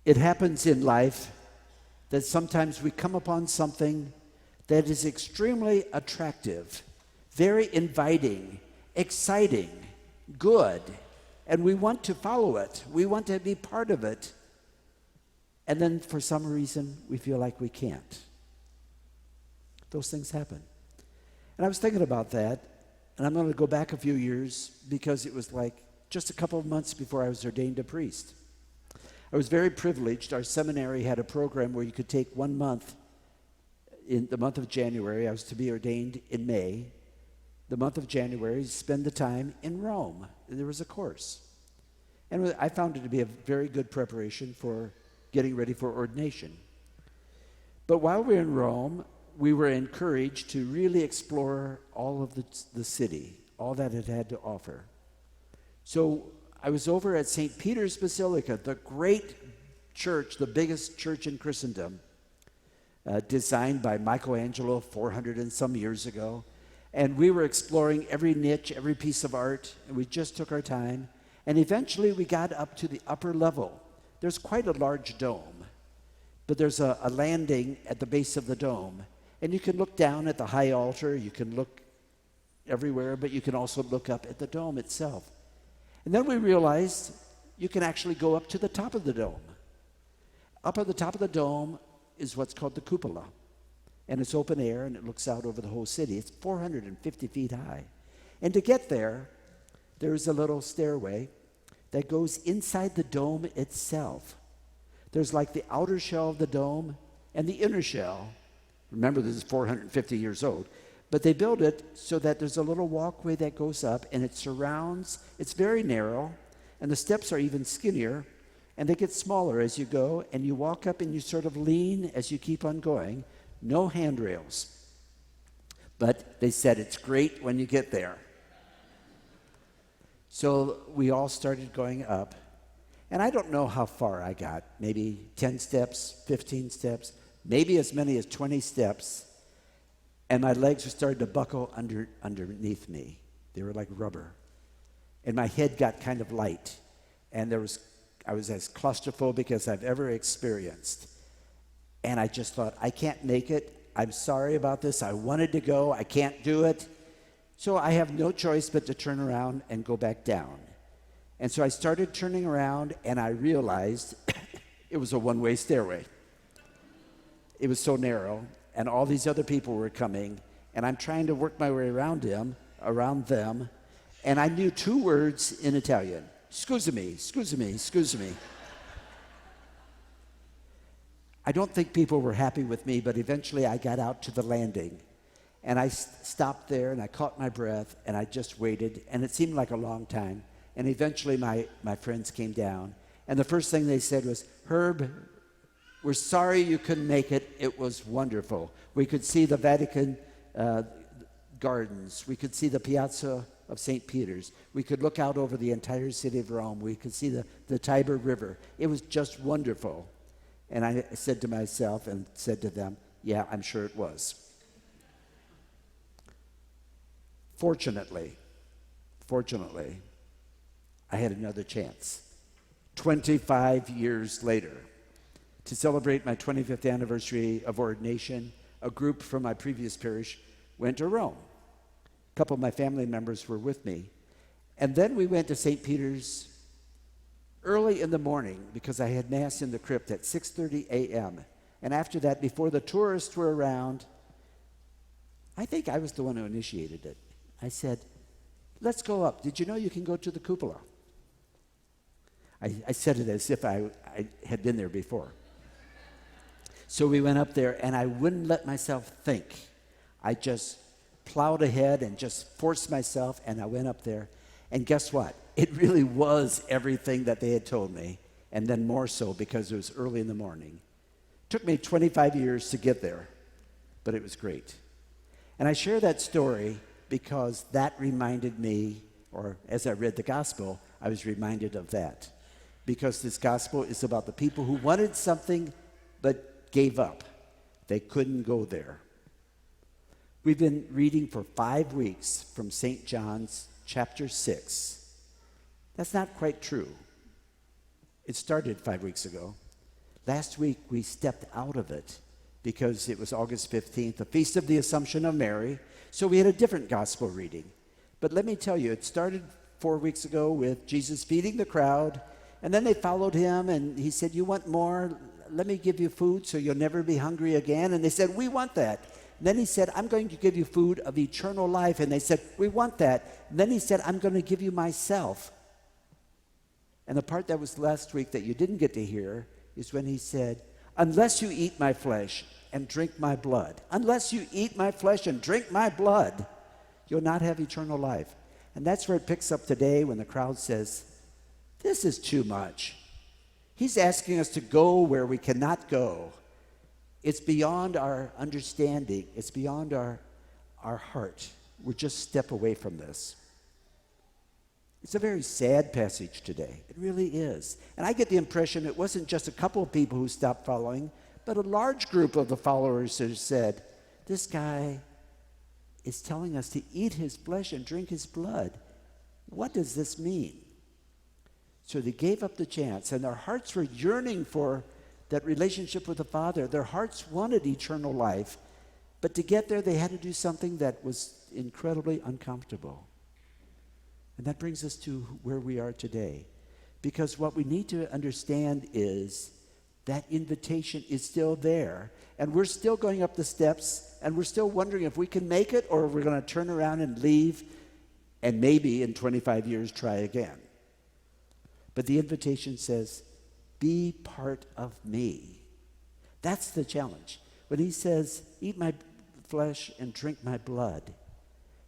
It happens in life that sometimes we come upon something that is extremely attractive, very inviting, exciting, good, and we want to follow it. We want to be part of it. And then for some reason, we feel like we can't. Those things happen. And I was thinking about that, and I'm going to go back a few years because it was like just a couple of months before I was ordained a priest. I was very privileged. Our seminary had a program where you could take 1 month. In the month of January, I was to be ordained in May. The month of January, spend the time in Rome. There was a course. And I found it to be a very good preparation for getting ready for ordination. But while we were in Rome, we were encouraged to really explore all of the city, all that it had to offer. So I was over at St. Peter's Basilica, the great church, the biggest church in Christendom, designed by Michelangelo 400 and some years ago. And we were exploring every niche, every piece of art, and we just took our time. And eventually we got up to the upper level. There's quite a large dome, but there's a landing at the base of the dome. And you can look down at the high altar, you can look everywhere, but you can also look up at the dome itself. And then we realized you can actually go up to the top of the dome. Up at the top of the dome is what's called the cupola. And it's open air, and it looks out over the whole city. It's 450 feet high. And to get there, there's a little stairway that goes inside the dome itself. There's like the outer shell of the dome and the inner shell. Remember, this is 450 years old. But they built it so that there's a little walkway that goes up, and it surrounds, it's very narrow, and the steps are even skinnier, and they get smaller as you go, and you walk up and you sort of lean as you keep on going. No handrails. But they said it's great when you get there. So we all started going up, and I don't know how far I got, maybe 10 steps, 15 steps, maybe as many as 20 steps, and my legs were starting to buckle underneath me. They were like rubber. And my head got kind of light, and I was as claustrophobic as I've ever experienced. And I just thought, I can't make it. I'm sorry about this. I wanted to go. I can't do it. So I have no choice but to turn around and go back down. And so I started turning around, and I realized it was a one-way stairway. It was so narrow, and all these other people were coming, and I'm trying to work my way around them, and I knew 2 words in Italian. Scusami, scusami, scusami. I don't think people were happy with me, but eventually I got out to the landing. And I stopped there, and I caught my breath, and I just waited, and it seemed like a long time. And eventually my friends came down, and the first thing they said was, Herb, we're sorry you couldn't make it. It was wonderful. We could see the Vatican gardens. We could see the Piazza of St. Peter's. We could look out over the entire city of Rome. We could see the Tiber River. It was just wonderful. And I said to myself and said to them, yeah, I'm sure it was. Fortunately, I had another chance. 25 years later, to celebrate my 25th anniversary of ordination, a group from my previous parish went to Rome. A couple of my family members were with me. And then we went to St. Peter's early in the morning because I had Mass in the crypt at 6:30 a.m. And after that, before the tourists were around, I think I was the one who initiated it. I said, let's go up. Did you know you can go to the cupola? I said it as if I had been there before. So we went up there, and I wouldn't let myself think. I just plowed ahead and just forced myself, and I went up there. And guess what? It really was everything that they had told me, and then more so because it was early in the morning. It took me 25 years to get there, but it was great. And I share that story because that reminded me, or as I read the gospel, I was reminded of that. Because this gospel is about the people who wanted something but gave up. They couldn't go there. We've been reading for 5 weeks from St. John's chapter 6. That's not quite true. It started 5 weeks ago, Last week we stepped out of it because it was August 15th, the Feast of the Assumption of Mary, so we had a different gospel reading. But let me tell you, it started 4 weeks ago with Jesus feeding the crowd, and then they followed him, and he said, "You want more? Let me give you food so you'll never be hungry again." And they said, "We want that." And then he said, "I'm going to give you food of eternal life." And they said, "We want that." And then he said, "I'm going to give you myself." And the part that was last week that you didn't get to hear is when he said, "Unless you eat my flesh and drink my blood, unless you eat my flesh and drink my blood, you'll not have eternal life." And that's where it picks up today when the crowd says, "This is too much. He's asking us to go where we cannot go. It's beyond our understanding. It's beyond our heart. We're just a step away from this." It's a very sad passage today. It really is. And I get the impression it wasn't just a couple of people who stopped following, but a large group of the followers who said, "This guy is telling us to eat his flesh and drink his blood. What does this mean?" So they gave up the chance, and their hearts were yearning for that relationship with the Father. Their hearts wanted eternal life, but to get there, they had to do something that was incredibly uncomfortable. And that brings us to where we are today, because what we need to understand is that invitation is still there, and we're still going up the steps, and we're still wondering if we can make it, or if we're going to turn around and leave, and maybe in 25 years try again. But the invitation says, "Be part of me." That's the challenge. When he says, "Eat my flesh and drink my blood,"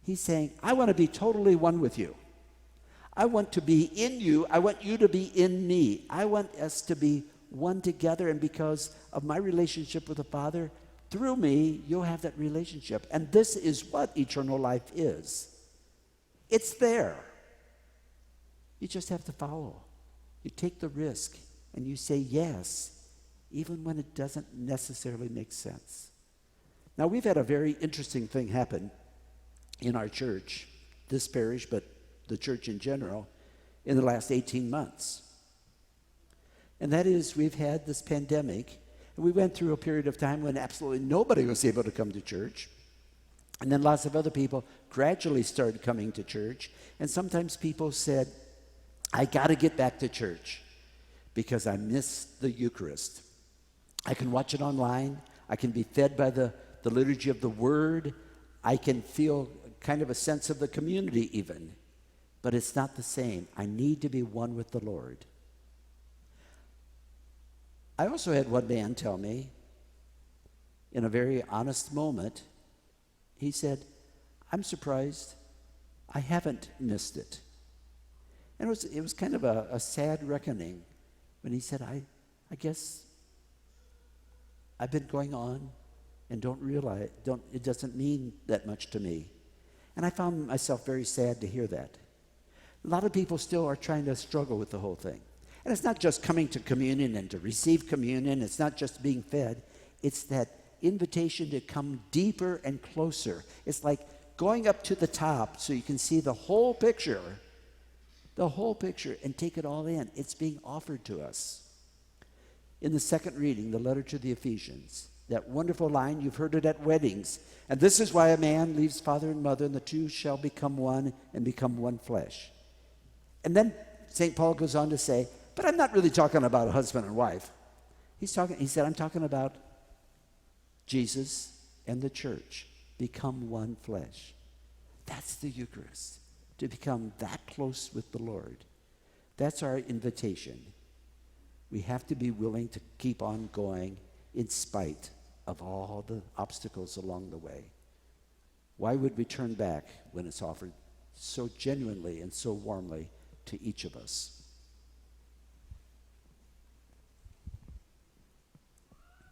he's saying, I want to be totally one with you. I want to be in you. I want you to be in me. I want us to be one together, and because of my relationship with the Father, through me, you'll have that relationship. And this is what eternal life is. It's there. You just have to follow. You take the risk, and you say yes, even when it doesn't necessarily make sense. Now, we've had a very interesting thing happen in our church, this parish, but the church in general, in the last 18 months. And that is, we've had this pandemic, and we went through a period of time when absolutely nobody was able to come to church. And then lots of other people gradually started coming to church. And sometimes people said, "I got to get back to church because I miss the Eucharist. I can watch it online. I can be fed by the liturgy of the Word. I can feel kind of a sense of the community even. But it's not the same. I need to be one with the Lord." I also had one man tell me, in a very honest moment, he said, "I'm surprised I haven't missed it." And it was kind of a sad reckoning when he said, I guess I've been going on and don't realize, it doesn't mean that much to me. And I found myself very sad to hear that. A lot of people still are trying to struggle with the whole thing. And it's not just coming to communion and to receive communion. It's not just being fed. It's that invitation to come deeper and closer. It's like going up to the top so you can see the whole picture, and take it all in. It's being offered to us. In the second reading, the letter to the Ephesians, that wonderful line, you've heard it at weddings. "And this is why a man leaves father and mother, and the two shall become one and become one flesh." And then St. Paul goes on to say, but I'm not really talking about a husband and wife. He said, I'm talking about Jesus and the church become one flesh. That's the Eucharist, to become that close with the Lord. That's our invitation. We have to be willing to keep on going in spite of all the obstacles along the way. Why would we turn back when it's offered so genuinely and so warmly to each of us?